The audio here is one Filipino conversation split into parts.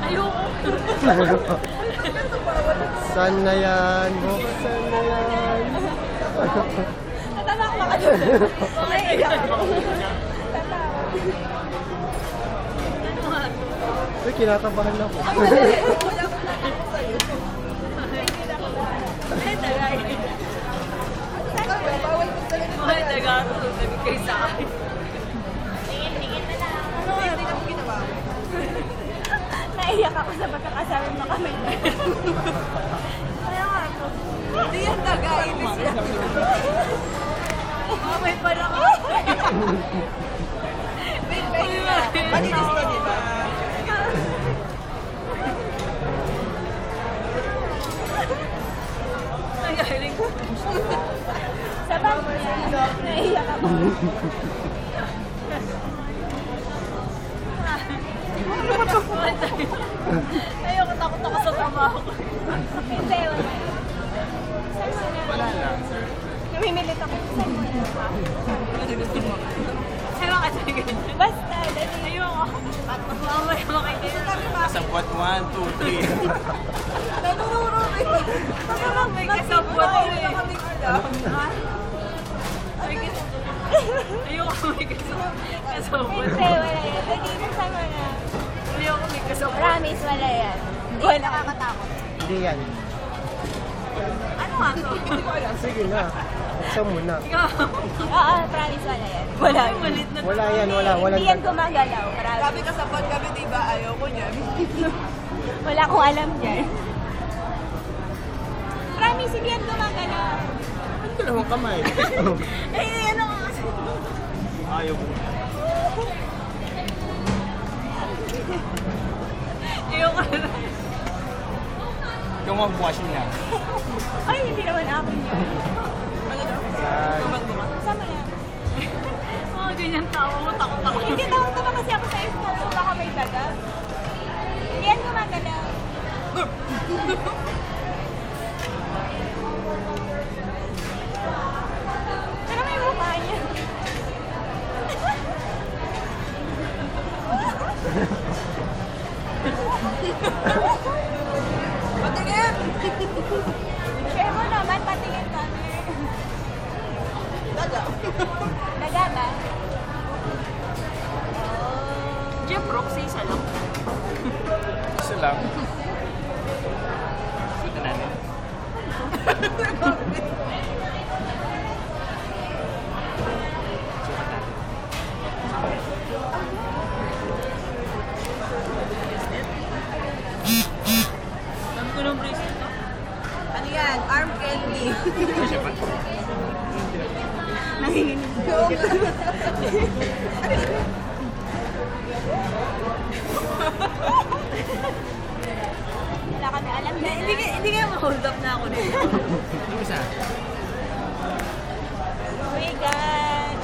Ayoko. Saan na yan? Buksan na yan. Natawa ko baka doon. Naiiyak ako. Uy, kinakabahan ako. Ay, tagay. Ay, taga. Sabi kayo sa akin. Tingin na lang. Ano nga? Hindi na po ginawa. Naiiyak ako sa pagkakasama mo kami. Kaya nga ako. Hindi yan tagainis yan. May parang. Malinis na, di ba? Ay, galing ko. Sa bag niya, naiiyak ako. Ayoko, takot ako sa trabaho ko. Hindi, wala. Saan mo na? Wala lang, sir. Namimilit ako. Saan mo na? Sino ka sa ganyan? Basta, dali. Ayoko. Mamaya makikita. Kasabwat 1, 2, 3. Nanururo eh. Parang may kasabot eh. Ayoko may kasabot. Hindi, wala yan. Dali, saan mo na? Ayoko may kasabot. Promise, wala yan. Wala. Nakakatakot. Hindi yan. Ano nga to? Sige na. Buksan mo na. Ikaw. Oo, promise, wala yan. Wala Ay, yan. malit na. Wala yan, wala. Walang Hindi yan gumagalaw. Promise. Sabi ka sa pod kami, di ba? Ayoko niyan. Wala akong alam dyan. Promise, hindi yan gumagalaw. Ang dalawang kamay. Eh, ano nga kasi? Ayaw ko. Ayoko na. Yung mag-wash niya. Ay, hindi naman akin yun. Yan. Saan mo na? Mga ganyan tao mo, takot ako. Hindi, tawag kasi ako sa ismo. Baka may daga. Hindi yan gumagalaw. Pero may mukha niya. Patingin! Share mo naman, patingin kami. Daga. Daga ba? Jeff Roxy, isa lang. Isa lang. Ito natin. Sukat natin. Dami ko ng bracelet. Ano yan? Arm candy. Siya pa? Nanginginig. Wala kami alam na. Hindi kaya ma-hold up na ako dito. Yung isa. Oh my God.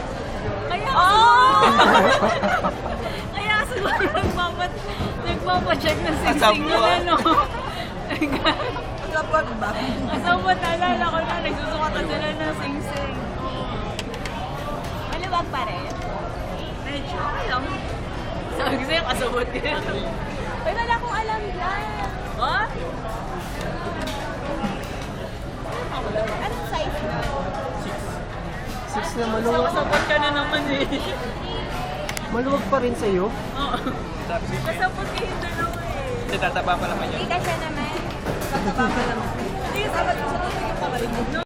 Kaya Oh! Kaya siguro nagpapacheck ng sing-sing Kasabot. nila, no? Kapag ba? Kasabot, naalala ko na, nagsusukatan sila ng sing-sing. Maluwag pa rin. Medyo, okay lang. Sabi ko sa'yo, kasabot ka. Uy, wala akong alam dyan. Ha? Anong size na? 6 na maluwag. Kasabot ka na naman eh. Maluwag pa rin sa'yo. Oo. Kasabot ka yung dalawa eh. Tataba pa naman Hindi ka siya naman. Tataba ka naman. Hindi, sabat ko sa tubig yung kamay mo.